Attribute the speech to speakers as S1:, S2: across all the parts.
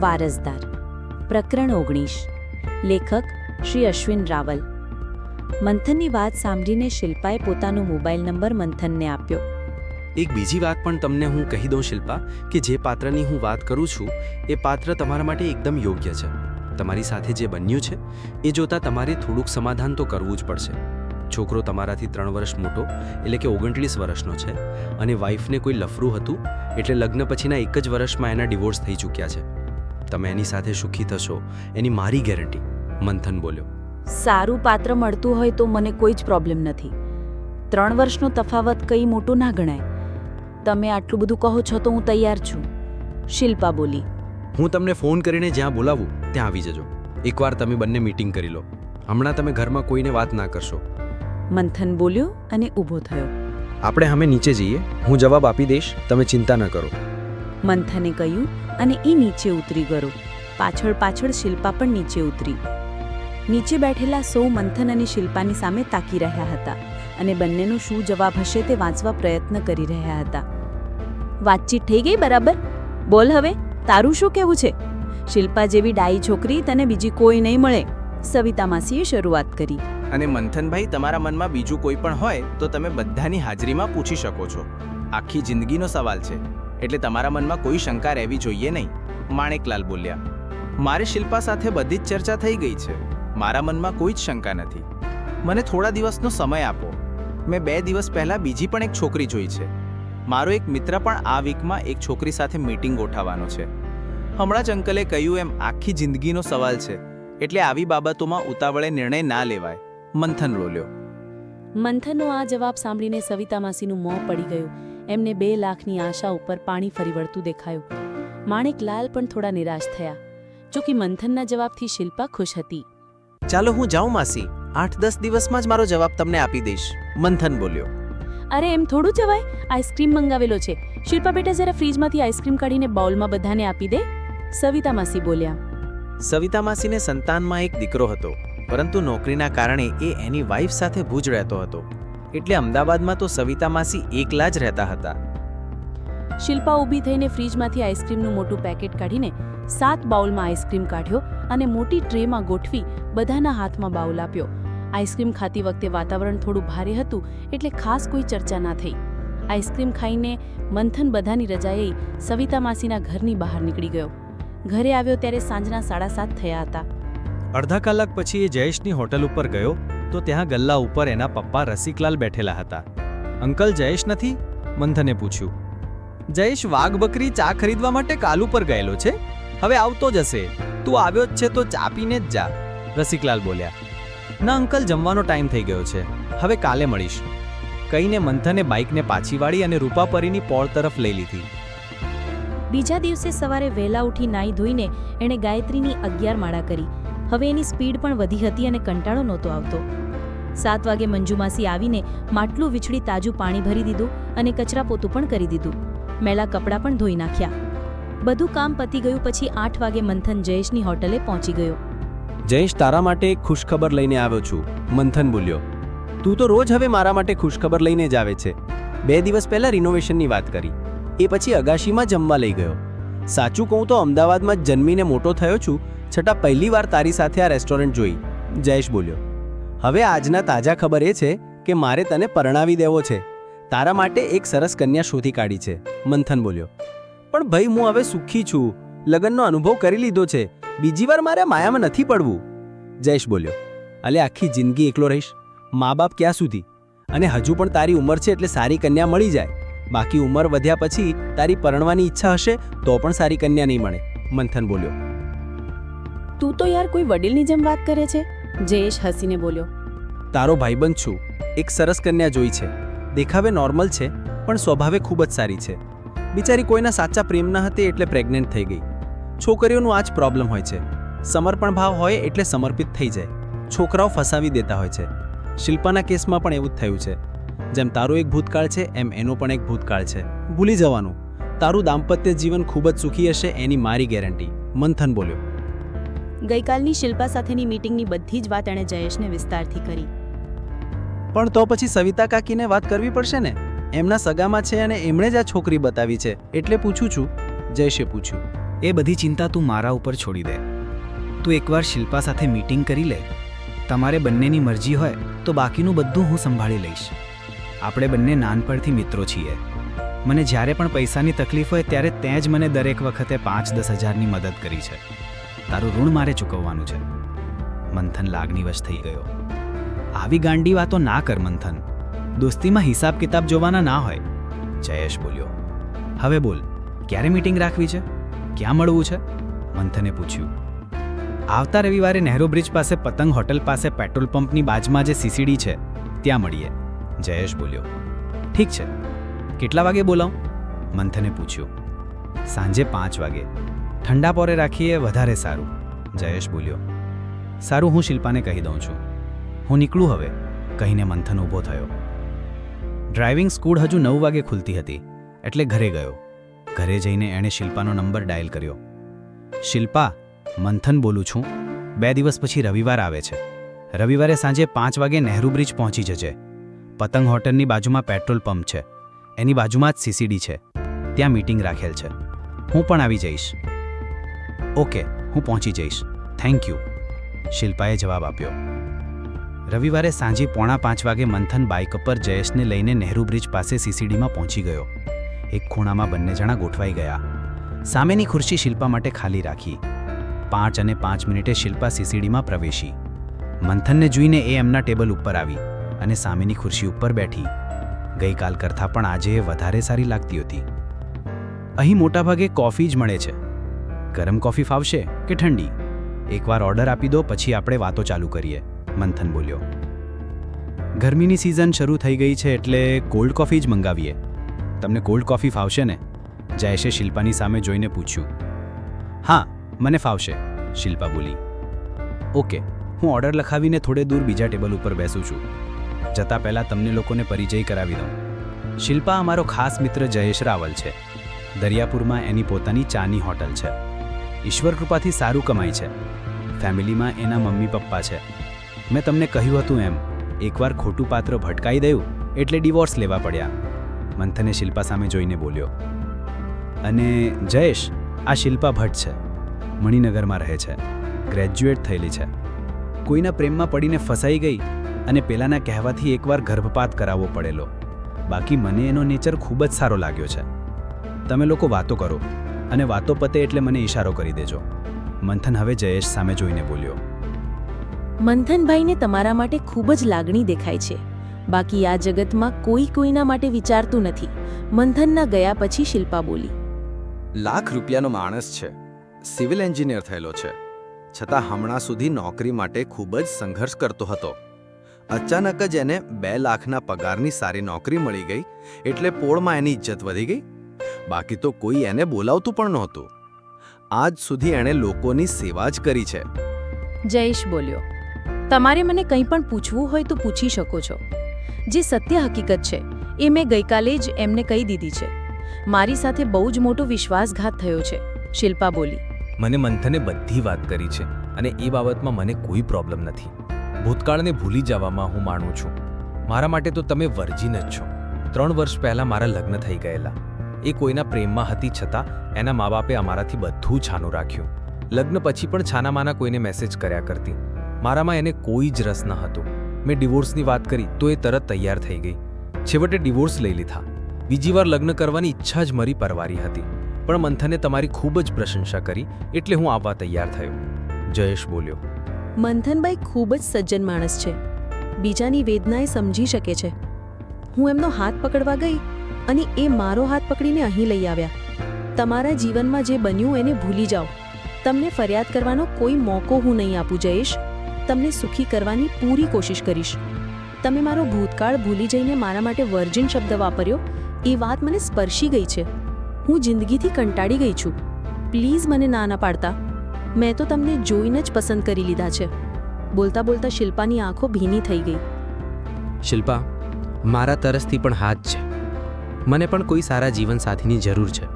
S1: વારસદાર પ્રકરણ 19 લેખક શ્રી અશ્વિન રાવલ। મંથનની વાત સાંભળીને શિલ્પાએ પોતાનો મોબાઈલ નંબર મંથનને આપ્યો।
S2: એક બીજી વાત પણ તમને હું કહી દઉં શિલ્પા, કે જે પાત્રની હું વાત કરું છું એ પાત્ર તમારા માટે એકદમ યોગ્ય છે। તમારી સાથે જે બન્યું છે એ જોતાં તમારે થોડુંક સમાધાન તો કરવું જ પડશે। છોકરો તમારાથી 3 વર્ષ મોટો એટલે કે 29 વર્ષનો છે અને વાઈફને કોઈ લફરું હતું એટલે લગ્ન પછીના 1 જ વર્ષમાં એના ડિવોર્સ થઈ ચૂક્યા છે। તમે એની સાથે સુખી થશો એની મારી ગેરંટી, મંથન બોલ્યો।
S1: સારું પાત્ર મળતું હોય તો મને કોઈ જ પ્રોબ્લેમ નથી। 3 વર્ષનો તફાવત કંઈ મોટો ના ગણાય। તમે આટલું બધું કહો છો તો હું તૈયાર છું, શિલ્પા બોલી।
S2: હું તમને ફોન કરીને જ્યાં બોલાવું ત્યાં આવી જજો। એકવાર તમે બંને મીટિંગ કરી લો। હમણાં તમે ઘરમાં કોઈને વાત ના કરશો,
S1: મંથન બોલ્યો અને ઊભો થયો।
S2: આપણે અમે નીચે જઈએ, હું જવાબ આપી દઈશ, તમે ચિંતા ન કરો,
S1: મંથને કહ્યું અને એ નીચે ઉતરી ગયો। પાછળ પાછળ શિલ્પા પણ નીચે ઉતરી। નીચે બેઠેલા સૌ મંથન અને શિલ્પાની સામે તાકી રહ્યા હતા અને બંનેનો શું જવાબ હશે તે વાંચવા પ્રયત્ન કરી રહ્યા હતા। વાતચીત થઈ ગઈ બરાબર? બોલ હવે, તારું શું કહેવું છે? શિલ્પા જેવી ડાઈ છોકરી તને બીજી કોઈ નહીં મળે, સવિતા માસીએ શરૂઆત કરી।
S3: અને મંથનભાઈ, તમારા મનમાં બીજું કોઈ પણ હોય તો તમે બધાની હાજરીમાં પૂછી શકો છો। આખી જિંદગીનો સવાલ છે એટલે તમારા મનમાં કોઈ શંકા રહેવી જોઈએ નહીં, માણેકલાલ બોલ્યા। મારે શિલ્પા સાથે બધી જ ચર્ચા થઈ ગઈ છે, મારા મનમાં કોઈ જ શંકા નથી। મને થોડા દિવસનો સમય આપો। મેં 2 દિવસ પહેલાં બીજી પણ એક છોકરી જોઈ છે। મારો એક મિત્ર પણ આ વીકમાં એક છોકરી સાથે મીટિંગ ગોઠવવાનો છે। હમણાં જ અંકલે કહ્યું એમ આખી જિંદગીનો સવાલ છે એટલે આવી બાબતોમાં ઉતાવળે નિર્ણય ના લેવાય, મંથન બોલ્યો।
S1: મંથનનો આ જવાબ સાંભળીને સવિતા માસીનું મોં પડી ગયું। એમને 2 લાખની આશા ઉપર પાણી ફરી વળતું દેખાયું। માણેકલાલ પણ થોડા નિરાશ થયા, જો કે મંથનના જવાબથી શિલ્પા ખુશ હતી।
S3: ચાલો હું જાઉં માસી, 8-10 દિવસમાં જ મારો જવાબ તમને આપી દઈશ, મંથન બોલ્યો।
S1: અરે એમ થોડું જવાય, આઈસ્ક્રીમ મંગાવેલો છે। શિલ્પા બેટા જરા ફ્રીજમાંથી આઈસ્ક્રીમ કાઢીને બાઉલમાં બધાને આપી દે, સવિતા માસી બોલ્યા।
S3: સવિતા માસીને સંતાનમાં એક દીકરો હતો, પરંતુ નોકરીના કારણે એ એની વાઈફ સાથે ભુજ રહેતો હતો, એટલે અમદાવાદમાં તો સવિતા માસી એકલા જ રહેતા હતા।
S1: શિલ્પા ઊભી થઈને ફ્રીજમાંથી આઈસ્ક્રીમનું મોટું પેકેટ કાઢીને 7 બાઉલમાં આઈસ્ક્રીમ કાઢ્યો અને મોટી ટ્રેમાં ગોઠવી બધાના હાથમાં બાઉલ આપ્યો। આઈસ્ક્રીમ ખાતી વખતે વાતાવરણ થોડું ભારે હતું એટલે ખાસ કોઈ ચર્ચા ના થઈ। આઈસ્ક્રીમ ખાઈને મંથન બધાની રજાએ સવિતા માસીના ઘરની બહાર નીકળી ગયો। ઘરે આવ્યો ત્યારે સાંજના 7:30 થયા હતા।
S4: અડધા કલાક પછી એ જયેશની હોટલ ઉપર ગયો તો ત્યાં ગલ્લા ઉપર એના પપ્પા રસિકલાલ બેઠેલા હતા। અંકલ જયેશ નથી? મંથને પૂછ્યું। જયેશ વાઘ બકરી ચા ખરીદવા માટે કાલ ઉપર ગયેલો છે, હવે આવતો જ હશે, તું આવ્યો જ છે તો ચા પીને જ જા, રસિકલાલ બોલ્યા। ના અંકલ, જમવાનો ટાઈમ થઈ ગયો છે, હવે કાલે મળીશ, કહીને મંથને બાઇકને પાછી વાળી અને રૂપાપરીની પોળ તરફ લઈ લીધી।
S1: બીજા દિવસે સવારે વહેલા ઉઠી નાઈ ધોઈને એણે ગાયત્રીની 11 માળા કરી। હવે એની સ્પીડ પણ વધી હતી અને કંટાળો નહોતો આવતો। 7 વાગે મંજુમાસી આવીને માટલું વીછળી તાજું પાણી ભરી દીધું અને કચરા પોતું પણ કરી દીધું। મેલા કપડાં પણ ધોઈ નાખ્યા। બધું કામ પતી ગયું પછી 8 વાગે મંથન જયેશની હોટલે પહોંચી ગયો।
S2: જયેશ, તારા માટે એક ખુશખબર લઈને આવ્યો છું, મંથન બોલ્યો। તું તો રોજ હવે મારા માટે ખુશખબર લઈને જ આવે છે। 2 દિવસ પહેલા રિનોવેશનની વાત કરી, એ પછી અગાશીમાં જમવા લઈ ગયો। સાચું કહું તો અમદાવાદમાં જ જન્મીને મોટો થયો છું, છતાં પહેલીવાર તારી સાથે આ રેસ્ટોરન્ટ જોઈ, જયેશ બોલ્યો। હવે આજના તાજા ખબર એ છે કે મારે તને પરણાવી દેવો છે, તારા માટે એક સરસ કન્યા શોધી કાઢી છે, મંથન બોલ્યો। પણ ભાઈ, હું હવે સુખી છું, લગ્નનો અનુભવ કરી લીધો છે, બીજી વાર મારે માયામાં નથી પડવું, જયેશ બોલ્યો। અલે આખી જિંદગી એકલો રહીશ, મા બાપ ક્યાં સુધી? અને હજુ પણ તારી ઉંમર છે એટલે સારી કન્યા મળી જાય, બાકી ઉંમર વધ્યા પછી તારી પરણવાની ઈચ્છા હશે તો પણ સારી કન્યા નહીં મળે, મંથન બોલ્યો।
S1: તું તો યાર કોઈ વડીલની જેમ વાત કરે છે, જયેશ હસીને બોલ્યો।
S2: તારો ભાઈબંધ છું, એક સરસ કન્યા જોઈ છે, દેખાવે નોર્મલ છે પણ સ્વભાવે ખૂબ જ સારી છે। બિચારી કોઈના સાચા પ્રેમ ન હતી એટલે પ્રેગ્નન્ટ થઈ ગઈ। છોકરીઓનું આ જ પ્રોબ્લેમ હોય છે, સમર્પણ ભાવ હોય એટલે સમર્પિત થઈ જાય, છોકરાઓ ફસાવી દેતા હોય છે। શિલ્પાના કેસમાં પણ એવું જ થયું છે। જેમ તારો એક ભૂતકાળ છે એમ એનો પણ એક ભૂતકાળ છે, ભૂલી જવાનું, તારું દાંપત્ય જીવન ખૂબ જ સુખી હશે એની મારી ગેરંટી, મંથન બોલ્યો।
S1: ગઈકાલની શિલ્પા સાથેની મીટિંગની બધી જ વાત એણે જયેશને વિસ્તારથી કરી।
S2: પણ તો પછી સવિતા કાકીને વાત કરવી પડશે ને, એમના સગામાં છે અને એમણે જ આ છોકરી બતાવી છે એટલે પૂછું છું, જયેશે પૂછ્યું।
S4: એ બધી ચિંતા તું મારા ઉપર છોડી દે. તું એકવાર શિલ્પા સાથે મીટિંગ કરી લે. તમારે બંનેની મરજી હોય તો બાકીનું બધું હું સંભાળી લઈશ. આપણે બંને નાનપણથી મિત્રો છીએ. મને જ્યારે પણ પૈસાની તકલીફ હોય ત્યારે તે જ મને દરેક વખતે 5-10 હજારની મદદ કરી છે. તારું ઋણ મારે ચૂકવવાનું છે. મંથન લાગણીવશ થઈ ગયો. આવી ગાંડી વાતો ના કર મંથન. દોસ્તીમાં હિસાબ કિતાબ જોવાના ના હોય. જયેશ બોલ્યો. હવે બોલ, ક્યારે મીટિંગ રાખવી છે? ક્યાં મળવું છે? મંથને પૂછ્યું. આવતા રવિવારે નહેરુ બ્રિજ પાસે પતંગ હોટલ પાસે પેટ્રોલ પંપની બાજુમાં જે સીસીડી છે ત્યાં મળીએ. જયેશ બોલ્યો. ઠીક છે. કેટલા વાગે બોલાવું? મંથને પૂછ્યું. સાંજે 5 વાગે. ઠંડા પોરે રાખીએ, વધારે સારું. જયેશ બોલ્યો. સારું, હું શિલ્પાને કહી દઉં છું. હું નીકળું હવે, કહીને મંથન ઊભો થયો. ડ્રાઇવિંગ સ્કૂલ હજુ 9 વાગે ખુલતી હતી એટલે ઘરે ગયો. ઘરે જઈને એણે શિલ્પાનો નંબર ડાયલ કર્યો. શિલ્પા, મંથન બોલું છું. 2 દિવસ પછી રવિવાર આવે છે. રવિવારે સાંજે 5 વાગે નહેરુ બ્રિજ પહોંચી જજે. પતંગ હોટલની બાજુમાં પેટ્રોલ પંપ છે, એની બાજુમાં જ સીસીડી છે. ત્યાં મીટિંગ રાખેલ છે. હું પણ આવી જઈશ. ઓકે, હું પહોંચી જઈશ. થેન્ક યુ, શિલ્પાએ જવાબ આપ્યો. રવિવારે સાંજે 4:45 વાગે મંથન બાઇક પર જયેશને લઈને નહેરુ બ્રિજ પાસે સીસીડીમાં પહોંચી ગયો. એક ખૂણામાં બંને જણા ગોઠવાઈ ગયા. સામેની ખુરશી શિલ્પા માટે ખાલી રાખી. 5:05 શિલ્પા સીસીડીમાં પ્રવેશી. મંથનને જોઈને એ એમના ટેબલ ઉપર આવી અને સામેની ખુરશી ઉપર બેઠી. ગઈકાલ કરતાં પણ આજે એ વધારે સારી લાગતી હતી. અહીં મોટાભાગે કોફી જ મળે છે. ગરમ કોફી ફાવશે કે ઠંડી? એકવાર ઓર્ડર આપી દો, પછી આપણે વાતો ચાલુ કરીએ, મંથન બોલ્યો. ગરમીની સિઝન શરૂ થઈ ગઈ છે એટલે કોલ્ડ કોફી જ મંગાવીએ. તમને કોલ્ડ કોફી ફાવશે ને? જયેશે શિલ્પાની સામે જોઈને પૂછ્યું. હા, મને ફાવશે, શિલ્પા બોલી. ઓકે, હું ઓર્ડર લખાવીને થોડે દૂર બીજા ટેબલ ઉપર બેસું છું. જતાં પહેલાં તમને લોકોને પરિચય કરાવી દઉં. શિલ્પા અમારો ખાસ મિત્ર જયેશ રાવલ છે. દરિયાપુરમાં એની પોતાની ચાની હોટલ છે. ઈશ્વર કૃપાથી સારું કમાય છે. ફેમિલીમાં એના મમ્મી પપ્પા છે. મેં તમને કહ્યું હતું એમ, એકવાર ખોટું પાત્ર ભટકાઈ ગયું એટલે ડિવોર્સ લેવા પડ્યા. મંથને શિલ્પા સામે જોઈને બોલ્યો. અને જયેશ, આ શિલ્પા ભટ્ટ છે. મણિનગરમાં રહે છે. ગ્રેજ્યુએટ થયેલી છે. કોઈના પ્રેમમાં પડીને ફસાઈ ગઈ અને પેલાના કહેવાથી એકવાર ગર્ભપાત કરાવવો પડેલો. બાકી મને એનો નેચર ખૂબ જ સારો લાગ્યો છે. તમે લોકો વાતો કરો અને વાતો પતે એટલે મને ઈશારો કરી દેજો. મંથન હવે જયેશ સામે જોઈને બોલ્યો.
S1: મંથનભાઈને તમારા માટે ખૂબ જ લાગણી દેખાય છે. બાકી આ જગતમાં કોઈ કોઈના માટે વિચારતું નથી. મંથનના ગયા પછી શિલ્પા બોલી.
S5: લાખ રૂપિયાનો માણસ છે. સિવિલ એન્જિનિયર થયેલો છે. છતાં હમણાં સુધી નોકરી માટે ખૂબ જ સંઘર્ષ કરતો હતો. અચાનક જ એને 2 લાખના પગારની સારી નોકરી મળી ગઈ એટલે પોળમાં એની ઇજ્જત વધી ગઈ. બાકી તો કોઈ એને બોલાવતું પણ નહોતું. આજ સુધી એણે લોકોની સેવા જ કરી છે.
S1: જયેશ બોલ્યો. તમારે મને કંઈ પણ પૂછવું હોય તો પૂછી શકો છો. જે સત્ય હકીકત છે એ મેં ગઈકાલે જ એમને કહી દીધી છે. મારી સાથે બહુ જ મોટો વિશ્વાસઘાત થયો છે, શિલ્પા બોલી.
S6: મને મંથને બધી વાત કરી છે અને એ બાબતમાં મને કોઈ પ્રોબ્લેમ નથી. ભૂતકાળને ભૂલી જવામાં હું માનું છું. મારા માટે તો તમે વર્જિન જ છો. 3 વર્ષ પહેલાં મારા લગ્ન થઈ ગયેલા. એ કોઈના પ્રેમમાં હતી છતાં એના મા બાપે અમારાથી બધું છાનું રાખ્યું. લગ્ન પછી પણ છાનામાના કોઈને મેસેજ કર્યા કરતી. મારામાં એને કોઈ જ રસ ન હતો. મેં ડિવોર્સની વાત કરી તો એ તરત તૈયાર થઈ ગઈ. છેવટે ડિવોર્સ લઈ લીધા. બીજી વાર લગ્ન કરવાની ઈચ્છા જ મારી પરવારી હતી. પણ મંથને તમારી ખૂબ જ પ્રશંસા કરી એટલે હું આવવા તૈયાર થયો, જયેશ બોલ્યો.
S1: મંથનભાઈ ખૂબ જ સજ્જન માણસ છે. બીજાની વેદના એ સમજી શકે છે. હું એમનો હાથ પકડવા ગઈ અને એ મારો હાથ પકડીને અહીં લઈ આવ્યા. તમારા જીવનમાં જે બન્યું એને ભૂલી જાઓ. તમને ફરિયાદ કરવાનો કોઈ મોકો હું નહીં આપું જયેશ. તમને સુખી કરવાની પૂરી કોશિશ કરીશ. તમે મારો ભૂતકાળ ભૂલી જઈને મારા માટે વર્જિન શબ્દ વાપર્યો એ વાત મને સ્પર્શી ગઈ છે. હું જિંદગીથી કંટાળી ગઈ છું. પ્લીઝ મને ના ના પાડતા. મેં તો તમને જોઈને જ પસંદ કરી લીધા છે. બોલતા બોલતા શિલ્પાની આંખો ભીની થઈ ગઈ.
S2: શિલ્પા, મારા તરસથી પણ હાથ છે. મને પણ કોઈ સારા જીવનસાથીની જરૂર છે.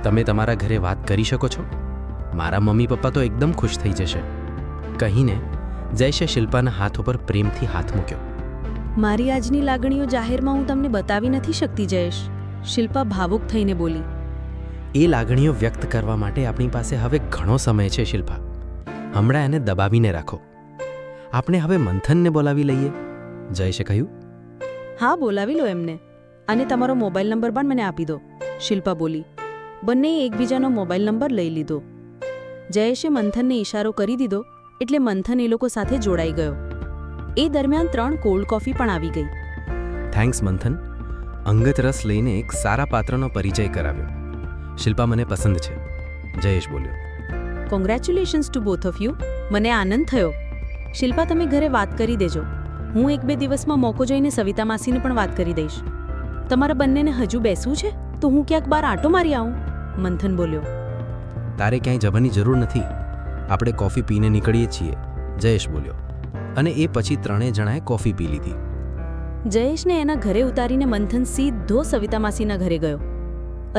S2: તમે તમારા ઘરે વાત કરી શકો છો? મારા મમ્મી પપ્પા તો એકદમ ખુશ થઈ જશે, કહીને જયેશે શિલ્પાના હાથ ઉપર પ્રેમથી હાથ મૂક્યો.
S1: મારી આજની લાગણીઓ જાહેરમાં હું તમને બતાવી નથી શકતી જયેશ, શિલ્પા ભાવુક થઈને બોલી.
S7: એ લાગણીઓ વ્યક્ત કરવા માટે આપણી પાસે હવે ઘણો સમય છે શિલ્પા. હમણાં એને દબાવીને રાખો. આપણે હવે મંથનને બોલાવી લઈએ, જયેશે કહ્યું.
S1: હા, બોલાવી લો એમને. અને તમારો મોબાઈલ નંબર પણ મને આપી દો, શિલ્પા બોલી. બંનેએ એકબીજાનો મોબાઈલ નંબર લઈ લીધો. જયેશે મંથનને ઈશારો કરી દીધો એટલે મંથન એ લોકો સાથે જોડાઈ ગયો. એ દરમિયાન 3 કોલ્ડ કોફી પણ આવી ગઈ.
S7: થેન્ક્સ મંથન. અંગત રસ લઈને એક સારા પાત્રનો પરિચય કરાવ્યો. શિલ્પા મને પસંદ છે, જયેશ બોલ્યો.
S1: Congratulations two both of you. મને આનંદ થયો. શિલ્પા, તમે ઘરે વાત કરી દેજો. હું 1-2 દિવસમાં મોકો જોઈને સવિતા માસીને પણ વાત કરી દઈશ. તમારા બંનેને હજુ બેસવું છે તો હું ક્યાંક બહાર આંટો મારી આવું, મંથન બોલ્યો.
S7: તારે ક્યાંય જવાની જરૂર નથી, આપણે કોફી પીને નીકળીએ છીએ, જયેશ બોલ્યો. અને એ પછી 3 જણાએ કોફી પી લીધી.
S1: જયેશને એના ઘરે ઉતારીને મંથન સીધો સવિતા માસીના ઘરે ગયો.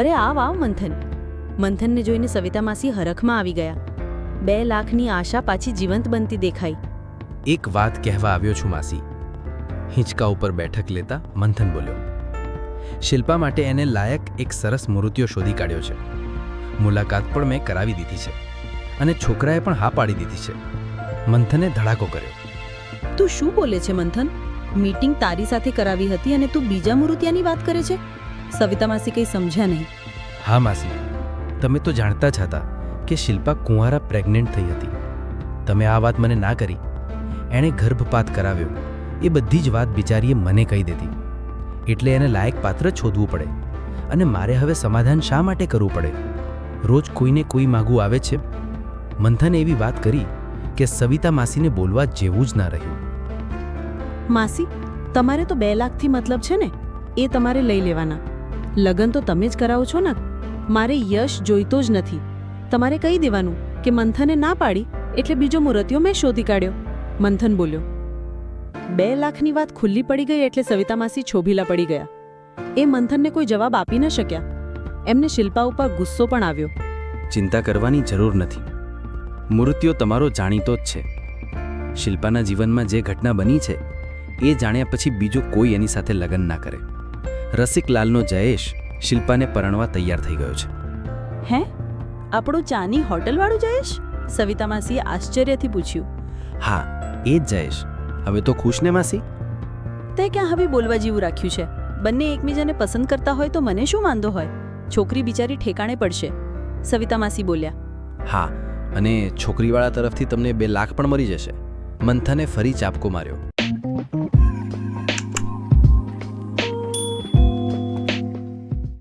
S1: અરે આવ આવ મંથન. મંથનને જોઈને સવિતા માસી હરખમાં આવી ગયા. 2 લાખની આશા પાછી જીવંત બનતી દેખાઈ.
S7: એક વાત કહેવા આવ્યો છું માસી, હિંચકા ઉપર બેઠક લેતા મંથન બોલ્યો. શિલ્પા માટે એને લાયક એક સરસ મૂર્તિઓ શોધી કાઢ્યો છે. મુલાકાત પણ મેં કરાવી દીધી છે અને છોકરાએ પણ હા પાડી દીધી છે. મંથને ધડાકો કર્યો.
S1: તું શું બોલે છે મંથન? મીટિંગ તારી સાથે કરાવી હતી અને તું બીજા મુરુતિયાની વાત કરે છે? સવિતા માસી કંઈ સમજ્યા નહીં.
S7: હા માસી, તમે તો જાણતા જ હતા કે શિલ્પા કુંવારા પ્રેગ્નેન્ટ થઈ હતી. તમે આ વાત મને ના કરી. એણે ગર્ભપાત કરાવ્યો એ બધી જ વાત બિચારીએ મને કહી દીધી. એટલે એને લાયક પાત્ર શોધવું પડે અને મારે હવે સમાધાન શા માટે કરવું પડે? રોજ કોઈને કોઈ માગું આવે છે. મંથને એવી વાત કરી કે સવિતા માસીને બોલવા જેવું જ ના રહ્યું.
S1: માસી, તમારે તો 2 લાખથી મતલબ છે ને? એ તમારે લઈ લેવાના. લગ્ન તો તમે જ કરાવો છો ને. મારે યશ જોઈતો જ નથી. તમારે કહી દેવાનું કે મંથને ના પાડી એટલે બીજો મુરતિયો મેં શોધી કાઢ્યો, મંથન બોલ્યો. 2 લાખની વાત ખુલ્લી પડી ગઈ એટલે સવિતા માસી છોભીલા પડી ગયા. એ મંથનને કોઈ જવાબ આપી ન શક્યા. એમને શિલ્પા ઉપર ગુસ્સો પણ આવ્યો.
S7: ચિંતા કરવાની જરૂર નથી. મૂર્તિઓ તમારો જાણીતો જ છે. શિલ્પાના જીવનમાં જે ઘટના બની છે એ જાણ્યા પછી બીજો કોઈ એની સાથે લગ્ન ના કરે. રસિકલાલનો જયેશ શિલ્પાને પરણવા તૈયાર થઈ ગયો છે.
S1: હે? આપણું ચાની હોટલવાળું જયેશ? સવિતા માસીએ આશ્ચર્યથી પૂછ્યું.
S7: હા, એ જ જયેશ. હવે તો ખુશ ને માસી?
S1: તે ક્યાં હવે બોલવા જેવું રાખ્યું છે? બંને એકબીજાને પસંદ કરતા હોય તો મને શું વાંધો હોય? છોકરી બિચારી ઠેકાણે પડશે, સવિતા માસી બોલ્યા.
S7: હા, અને છોકરીવાળા તરફથી તમને 2 લાખ પણ મળી જશે. મંથને ફરી ચાપકો માર્યો.